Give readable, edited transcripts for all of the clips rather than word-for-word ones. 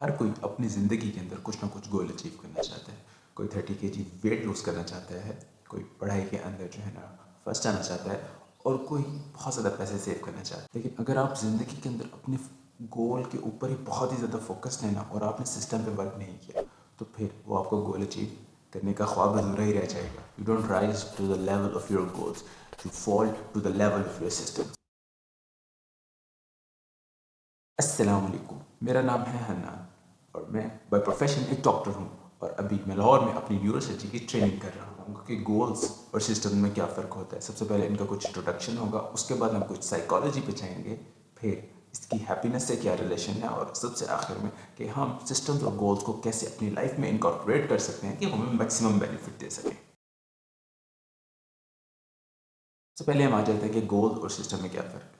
हर कोई अपनी ज़िंदगी के अंदर कुछ ना कुछ गोल अचीव करना चाहता है। कोई 30 kg वेट लूज़ करना चाहता है, कोई पढ़ाई के अंदर जो है ना फर्स्ट आना चाहता है और कोई बहुत ज़्यादा पैसे सेव करना चाहता है। लेकिन अगर आप ज़िंदगी के अंदर अपने गोल के ऊपर ही बहुत ही ज़्यादा फोकस्ड है ना और आपने सिस्टम पे वर्क नहीं किया, तो फिर वो आपको गोल अचीव करने का ख्वाब अधूरा ही रह जाएगा। You don't rise to the level of your goals, you fall to the level of your system. अस्सलाम वालेकुम, मेरा नाम है हन्नान और मैं बाय प्रोफेशन एक डॉक्टर हूँ और अभी मैं लाहौर में अपनी न्यूरोसर्जरी की ट्रेनिंग कर रहा हूँ कि गोल्स और सिस्टम में क्या फ़र्क होता है। सबसे पहले इनका कुछ इंट्रोडक्शन होगा, उसके बाद हम कुछ साइकोलॉजी पे जाएंगे, फिर इसकी हैप्पीनेस से क्या रिलेशन है और सबसे आखिर में कि हम सिस्टम्स और गोल्स को कैसे अपनी लाइफ में इनकॉर्पोरेट कर सकते हैं कि हमें मैक्सिमम बेनिफिट दे सकें। सबसे पहले हम आ जाते हैं कि गोल और सिस्टम में क्या फ़र्क है।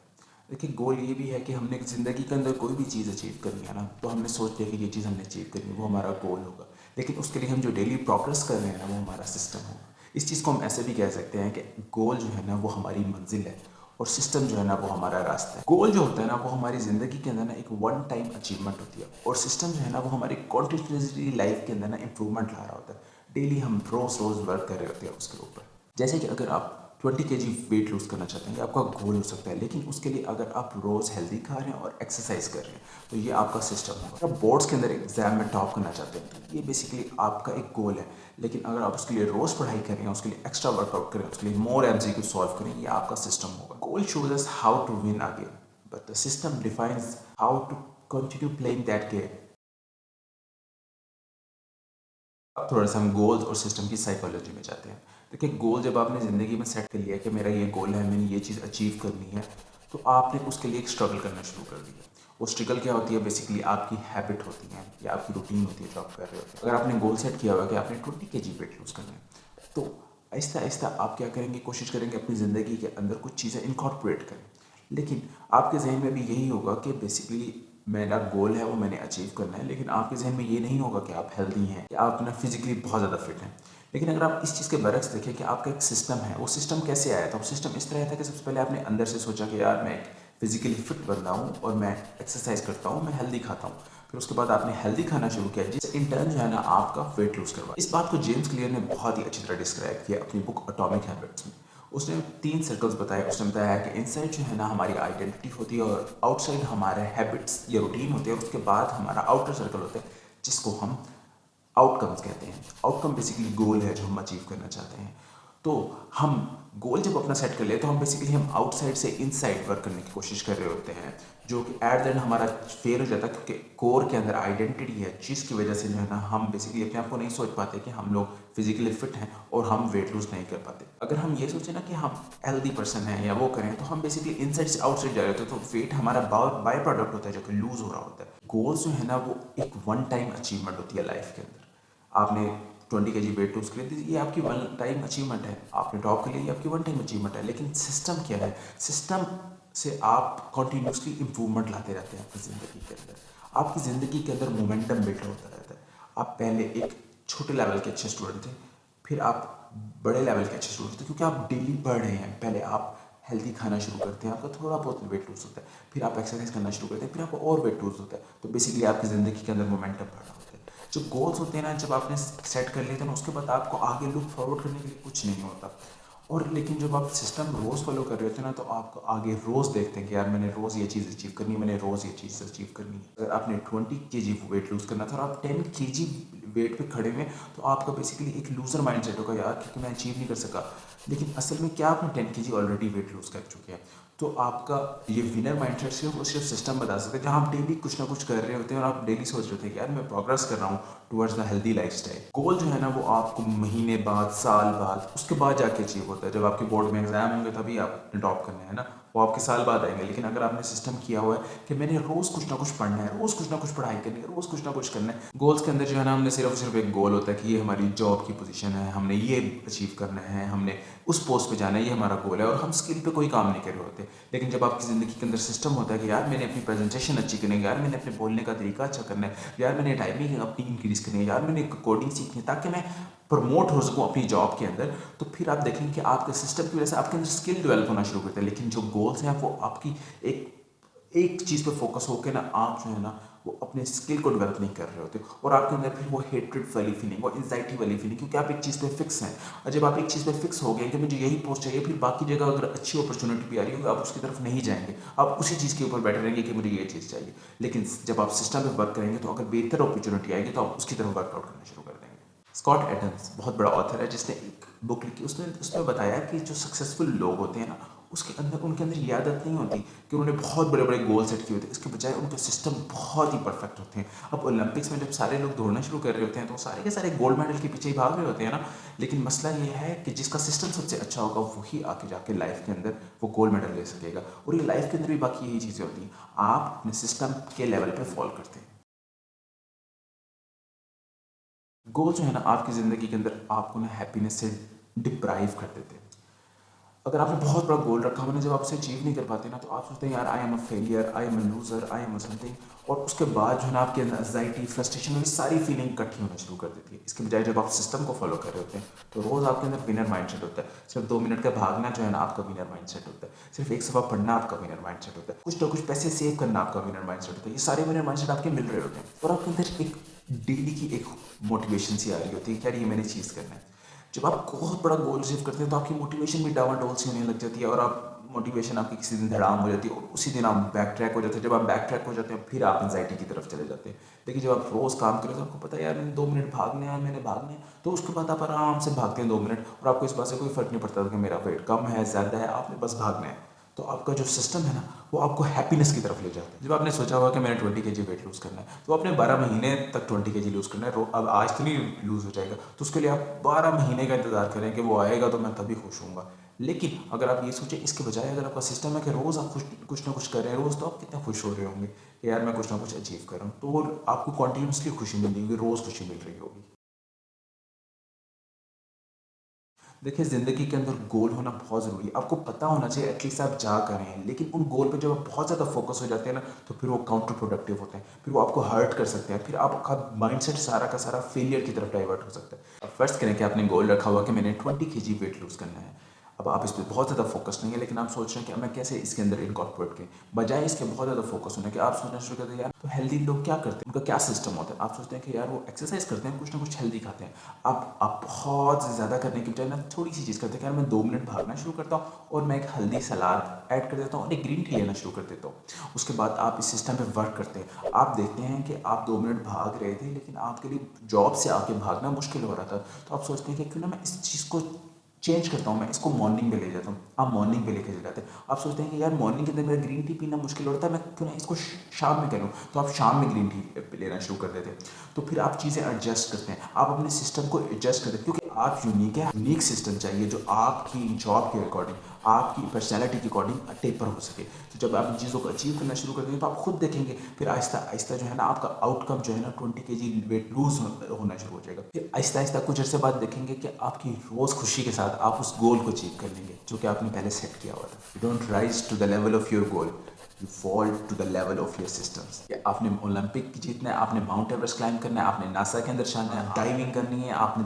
देखिए, गोल ये भी है कि हमने ज़िंदगी के अंदर कोई भी चीज़ अचीव करनी है ना, तो हमने सोच लिया कि ये चीज़ हमने अचीव करनी है, वो हमारा गोल होगा। लेकिन उसके लिए हम जो डेली प्रोग्रेस कर रहे हैं ना, वो हमारा सिस्टम होगा। इस चीज़ को हम ऐसे भी कह सकते हैं कि गोल जो है ना वो हमारी मंजिल है और सिस्टम जो है ना वो हमारा रास्ता है। गोल जो होता है ना वो हमारी ज़िंदगी के अंदर ना एक वन टाइम अचीवमेंट होती है और सिस्टम जो है ना वो हमारी कॉन्टिन्यूसली लाइफ के अंदर ना इंप्रूवमेंट ला रहा होता है। डेली हम रोज़ रोज़ वर्क कर रहे होते हैं उसके ऊपर। जैसे कि अगर आप 20 kg वेट लूज़ करना चाहते हैं, ये आपका गोल हो सकता है, लेकिन उसके लिए अगर आप रोज़ हेल्दी खा रहे हैं और एक्सरसाइज कर रहे हैं, तो ये आपका सिस्टम होगा। अगर आप बोर्ड्स के अंदर एग्जाम में टॉप करना चाहते हैं, तो ये बेसिकली आपका एक गोल है। लेकिन अगर आप उसके लिए रोज़ पढ़ाई करें, उसके लिए एक्स्ट्रा वर्कआउट करें, उसके लिए मोर एमसीक्यू सॉल्व करें, ये आपका सिस्टम होगा। Goal shows us how to win again, but the system defines how to continue playing that game. अब थोड़ा सा हम गोल्स और सिस्टम की साइकोलॉजी में जाते हैं। देखिए, गोल जब आपने ज़िंदगी में सेट कर लिया कि मेरा ये गोल है, मैंने ये चीज़ अचीव करनी है, तो आपने उसके लिए एक स्ट्रगल करना शुरू कर दिया। वो स्ट्रगल क्या होती है? बेसिकली आपकी हैबिट होती है या आपकी रूटीन होती है जो आप कर रहे होते हैं। अगर आपने गोल सेट किया हुआ है कि आपने 20 kg वेट लूज़ करना है, तो आहिस्ता आहिस्ता आप क्या करेंगे? कोशिश करेंगे अपनी ज़िंदगी के अंदर कुछ चीज़ें इनकॉर्पोरेट करें। लेकिन आपके जहन में भी यही होगा कि बेसिकली मेरा गोल है वो मैंने अचीव करना है, लेकिन आपके जहन में ये नहीं होगा कि आप हेल्दी हैं या आप ना फिजिकली बहुत ज़्यादा फिट हैं। लेकिन अगर आप इस चीज़ के बरक्स देखें कि आपका एक सिस्टम है, वो सिस्टम कैसे आया था? वो सिस्टम इस तरह था कि सबसे पहले आपने अंदर से सोचा कि यार मैं एक फिजिकली फिट बंदा हूँ और मैं एक्सरसाइज करता हूँ, मैं हेल्दी खाता हूँ। फिर उसके बाद आपने हेल्दी खाना शुरू किया, जिससे इन टर्न जो है ना आपका वेट लूज करवा। इस बात को जेम्स क्लियर ने बहुत ही अच्छी तरह डिस्क्राइब किया अपनी बुक एटॉमिक हैबिट्स में। उसने 3 सर्कल्स बताए। उसने बताया कि इनसाइड जो है ना हमारी आइडेंटिटी होती है और आउटसाइड हमारे हैबिट्स या रूटीन होते हैं और उसके बाद हमारा आउटर सर्कल होता है जिसको हम आउटकम्स कहते हैं। आउटकम बेसिकली गोल है जो हम अचीव करना चाहते हैं। तो हम गोल जब अपना सेट कर ले तो हम बेसिकली हम आउटसाइड से इनसाइड वर्क करने की कोशिश कर रहे होते हैं, जो कि एट द एंड हमारा फेल हो जाता है, क्योंकि कोर के अंदर आइडेंटिटी है जिसकी वजह से जो है ना हम बेसिकली अपने आप को नहीं सोच पाते कि हम लोग फिजिकली फिट हैं और हम वेट लूज नहीं कर पाते। अगर हम ये सोचें ना कि हम हेल्दी पर्सन हैं या वो करें, तो हम बेसिकली इनसाइड से आउटसाइड जा रहे होते हैं, तो वेट हमारा बाय प्रोडक्ट होता है जो कि लूज हो रहा होता है। गोल्स जो है ना वो एक वन टाइम अचीवमेंट होती है लाइफ के अंदर। आपने 20 kg वेट लूज कर दी, ये आपकी वन टाइम अचीवमेंट है। आपने टॉप कर लिया, ये आपकी वन टाइम अचीवमेंट है। लेकिन सिस्टम क्या है? सिस्टम से आप कॉन्टीन्यूसली इंप्रूवमेंट लाते रहते हैं अपनी ज़िंदगी के अंदर। आपकी ज़िंदगी के अंदर मोमेंटम बिल्ड होता रहता है। आप पहले एक छोटे लेवल के अच्छे स्टूडेंट थे, फिर आप बड़े लेवल के अच्छे स्टूडेंट थे, क्योंकि आप डेली पढ़ रहे हैं। पहले आप हेल्दी खाना शुरू करते हैं, आपका थोड़ा बहुत वेट लूज होता है, फिर आप एक्सरसाइज करना शुरू करते हैं, फिर आपका और वेट लूज होता है। तो बेसिकली आपकी ज़िंदगी के अंदर मोमेंटम बढ़ा होता है। जो गोल्स होते हैं ना, जब आपने सेट कर लिए थे ना, उसके बाद आपको आगे लुक फॉरवर्ड करने के लिए कुछ नहीं होता। और लेकिन जब आप सिस्टम रोज़ फॉलो कर रहे होते हैं ना, तो आपको आगे रोज़ देखते हैं कि यार मैंने रोज़ ये चीज़ अचीव करनी है, मैंने रोज़ ये चीज़ अचीव करनी है। अगर आपने 20 kg वेट लूज़ करना था और आप 10 kg वेट पे खड़े हुए, तो आपका बेसिकली एक लूजर माइंड सेट होगा, यार क्योंकि मैं अचीव नहीं कर सका। लेकिन असल में क्या आपने 10 kg ऑलरेडी वेट लूज़ कर चुके हैं। तो आपका ये विनर माइंडसेट सिर्फ और सिर्फ सिस्टम बता सकते हैं, जहाँ आप डेली कुछ ना कुछ कर रहे होते हैं और आप डेली सोच रहे होते हैं कि यार मैं प्रोग्रेस कर रहा हूँ टुवर्ड्स द हेल्दी लाइफस्टाइल। गोल जो है ना वो आपको महीने बाद, साल बाद, उसके बाद जाके अचीव होता है। जब आपके बोर्ड में एग्जाम होंगे तभी आप टॉप करने हैं ना, वो आपके साल बाद आएंगे। लेकिन अगर आपने सिस्टम किया हुआ है कि मैंने रोज़ कुछ ना कुछ पढ़ना है, रोज़ कुछ ना कुछ पढ़ाई करनी है, रोज़ कुछ ना कुछ करना है। गोल्स के अंदर जो है ना हमने सिर्फ सिर्फ एक गोल होता है कि ये हमारी जॉब की पोजीशन है, हमने ये अचीव करना है, हमने उस पोस्ट पे जाना है, ये हमारा गोल है, और हम स्किल पे कोई काम नहीं कर रहे होते। लेकिन जब आपकी ज़िंदगी के अंदर सिस्टम होता है कि यार मैंने अपनी प्रेजेंटेशन अच्छी करनी है, यार मैंने अपने बोलने का तरीका अच्छा करना है, यार मैंने टाइमिंग अपनी इंक्रीज़ करनी है, यार मैंने कोडिंग सीखनी है ताकि मैं प्रमोट हो सकूँ अपनी जॉब के अंदर, तो फिर आप देखेंगे कि आपके सिस्टम की वजह से आपके अंदर स्किल डेवलप होना शुरू करते हैं। लेकिन जो गोल्स हैं वो आपकी एक एक चीज़ पे फोकस होकर ना आप जो है ना वो अपने स्किल को डेवलप नहीं कर रहे होते और आपके अंदर फिर वो हेट्रेड वाली फीलिंग और एंजाइटी वाली फीलिंग, क्योंकि आप एक चीज़ पे फिक्स हैं। और जब आप एक चीज़ पे फिक्स हो गए कि मुझे यही पोस्ट चाहिए, फिर बाकी जगह अगर अच्छी अपॉर्चुनिटी भी आ रही होगी आप उसकी तरफ नहीं जाएंगे, आप उसी चीज़ के ऊपर बैठे रहेंगे कि मुझे ये चीज़ चाहिए। लेकिन जब आप सिस्टम पे वर्क करेंगे तो अगर बेहतर अपॉर्चुनिटी आएगी तो आप उसकी तरफ वर्कआउट करना शुरू कर देंगे। स्कॉट एडम्स बहुत बड़ा ऑथर है जिसने एक बुक लिखी, उसने उसमें बताया कि जो सक्सेसफुल लोग होते हैं ना उसके अंदर उनके अंदर ये आदत नहीं होती कि उन्होंने बहुत बड़े बड़े गोल सेट किए होते हैं, इसके बजाय उनके सिस्टम बहुत ही परफेक्ट होते हैं। अब ओलंपिक्स में जब सारे लोग दौड़ना शुरू कर रहे होते हैं तो सारे के सारे गोल्ड मेडल के पीछे ही भाग रहे होते हैं ना, लेकिन मसला ये है कि जिसका सिस्टम सबसे अच्छा होगा वही आके जाके लाइफ के अंदर वो गोल्ड मेडल ले सकेगा। और ये लाइफ के अंदर भी बाकी यही चीज़ें होती हैं, आप अपने सिस्टम के लेवल पर फॉलो करते हैं। गोल जो है ना आपकी ज़िंदगी के अंदर आपको ना हैप्पीनेस से डिप्राइव कर देते हैं। अगर आपने बहुत बड़ा गोल रखा हुआ ना, जब आप उसे अचीव नहीं कर पाते ना तो आप सोचते हैं यार I am a failure, I am a loser, I am a something. और उसके बाद जो है ना आपके अंदर एंजाइटी, फ्रस्ट्रेशन और सारी फीलिंग इकट्ठी होना शुरू कर देती है। इसके बजाय जब आप सिस्टम को फॉलो कर रहे होते हैं तो रोज़ आपके अंदर विनर माइंडसेट होता है। सिर्फ 2 मिनट का भागना जो है ना आपका विनर माइंडसेट होता है। सिर्फ एक सफ़ा पढ़ना आपका विनर माइंडसेट होता है। कुछ ना कुछ पैसे सेव करना आपका विनर माइंडसेट होता है। ये सारे विनर माइंडसेट आपके मिल रहे होते हैं और आपके अंदर एक डेली की एक मोटिवेशन सी आ रही होती है कि यार ये मैंने चीज़ करना है। जब आप बहुत बड़ा गोल अचीव करते हैं तो आपकी मोटिवेशन भी डावाडोल सी होने लग जाती है और आप मोटिवेशन आपकी किसी दिन धड़ाम हो जाती है और उसी दिन आप बैक ट्रैक हो जाते हैं। जब आप बैक ट्रैक हो जाते हैं फिर आप एंजाइटी की तरफ चले जाते हैं। लेकिन जब आप रोज़ काम करें तो आपको पता है यार मैंने 2 मिनट भागने हैं, मैंने भागने हैं, तो उसके बाद आप आराम से भागते हैं 2 मिनट और आपको इस बात से कोई फ़र्क नहीं पड़ता कि मेरा वेट कम है ज़्यादा है, आपने बस भागना है। तो आपका जो सिस्टम है ना वो आपको हैप्पीनेस की तरफ ले जाता है। जब आपने सोचा हुआ कि मैंने 20 kg वेट लूज़ करना है तो आपने 12 महीने तक 20 kg लूज़ करना है। अब आज तो नहीं लूज़ हो जाएगा, तो उसके लिए आप 12 महीने का इंतजार करें कि वो आएगा तो मैं तभी खुश हूँगा। लेकिन अगर आप ये सोचें इसके बजाय अगर आपका सिस्टम है कि रोज़ आप कुछ ना कुछ कर रहे हैं रोज़, तो आप कितना खुश हो रहे होंगे कि यार मैं कुछ ना कुछ अचीव कर रहा हूँ। तो आपको कॉन्टीन्यूसली खुशी मिल रही होगी, रोज़ खुशी मिल रही होगी। देखिए ज़िंदगी के अंदर गोल होना बहुत ज़रूरी है। आपको पता होना चाहिए एटलीस्ट आप जा कर रहे हैं, लेकिन उन गोल पे जब आप बहुत ज़्यादा फोकस हो जाते हैं ना तो फिर वो काउंटर प्रोडक्टिव होते हैं, फिर वो आपको हर्ट कर सकते हैं, फिर आपका माइंडसेट सारा का सारा फेलियर की तरफ डाइवर्ट हो सकता है। अब फर्स्ट करें कि आपने गोल रखा हुआ कि मैंने 20 kg वेट लूज़ करना है। अब आप इस पे बहुत ज़्यादा फोकस नहीं है, लेकिन आप सोच रहे हैं कि अब मैं कैसे इसके अंदर इनकॉर्पोरेट करें। बजाय इसके बहुत ज़्यादा फोकस होने के आप सोचना शुरू करते हैं यार तो हेल्दी लोग क्या करते हैं, उनका क्या सिस्टम होता है। आप सोचते हैं कि यार वो एक्सरसाइज करते हैं, कुछ ना कुछ हेल्दी खाते हैं। आप बहुत ज़्यादा करने की बजाय ना थोड़ी सी चीज़ करते हैं कि यार मैं 2 मिनट भागना शुरू करता हूँ और मैं एक हल्दी सलाद ऐड कर देता हूँ और एक ग्रीन टी लेना शुरू कर देता हूँ। उसके बाद आप इस सिस्टम पे वर्क करते हैं। आप देखते हैं कि आप 2 मिनट भाग रहे थे लेकिन आपके लिए जॉब से आके भागना मुश्किल हो रहा था, तो आप सोचते हैं कि क्यों ना मैं इस चीज़ को चेंज करता हूँ, मैं इसको मॉर्निंग में ले जाता हूँ। आप मॉर्निंग पे लेके जाते हैं। आप सोचते हैं कि यार मॉर्निंग के अंदर मेरा ग्रीन टी पीना मुश्किल होता है, मैं क्यों ना इसको शाम में करूँ, तो आप शाम में ग्रीन टी लेना शुरू कर देते हैं। तो फिर आप चीज़ें एडजस्ट करते हैं, आप अपने सिस्टम को एडजस्ट करते हैं, क्योंकि आप यूनिक है। यूनिक सिस्टम चाहिए जो आपकी जॉब के अकॉर्डिंग, आपकी पर्सनैलिटी के अकॉर्डिंग टेपर हो सके। तो जब आप इन चीज़ों को अचीव करना शुरू कर देंगे तो आप खुद देखेंगे फिर आहिस्ता आहिस्ता जो है ना आपका आउटकम जो है ना 20 kg वेट लूज होना शुरू हो जाएगा। फिर आहिस्ता आहिस्ता कुछ अर्से बाद देखेंगे कि आपकी रोज़ खुशी के साथ आप उस गोल को अचीव कर लेंगे जो कि आपने पहले सेट किया हुआ था। You don't rise to the level of your goal, you fall to the level of your systems. आपने ओलंपिक जीतना है, आपने माउंट एवरेस्ट क्लाइम करना है, आपने नासा के अंदर जाना है, डाइविंग करनी है, आपने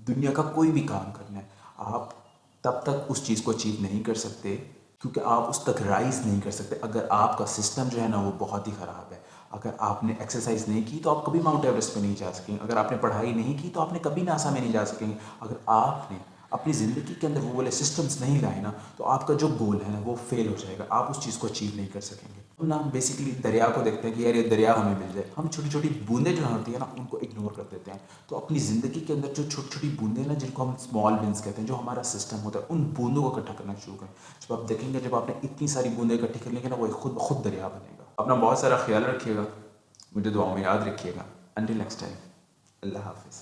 दुनिया का कोई भी काम करना है, आप तब तक उस चीज़ को अचीव नहीं कर सकते क्योंकि आप उस तक राइज नहीं कर सकते अगर आपका सिस्टम जो है ना वो बहुत ही ख़राब है। अगर आपने एक्सरसाइज नहीं की तो आप कभी माउंट एवरेस्ट पे नहीं जा सकेंगे। अगर आपने पढ़ाई नहीं की तो आपने कभी नासा में नहीं जा सकेंगे। अगर आपने अपनी ज़िंदगी के अंदर वो वाले सिस्टम्स नहीं लाए ना तो आपका जो गोल है ना वो फेल हो जाएगा, आप उस चीज़ को अचीव नहीं कर सकेंगे। हम ना बेसिकली दरिया को देखते हैं कि यार ये दरिया हमें मिल जाए, हम छोटी छोटी बूंदें जो होती है ना उनको इग्नोर कर देते हैं। तो अपनी ज़िंदगी के अंदर जो छोटी छोटी बूंदें ना जिनको हम स्मॉल विंस कहते हैं, जो हमारा सिस्टम होता है, उन बूंदों को इकट्ठा करना शुरू करें। जब आप देखेंगे जब आपने इतनी सारी बूंदें इकट्ठी कर लेंगे ना वो खुद ब खुद दरिया बनेगा। अपना बहुत सारा ख्याल रखिएगा, मुझे दुआओं में याद रखिएगा। अंटिल नेक्स्ट टाइम, अल्लाह हाफिज़।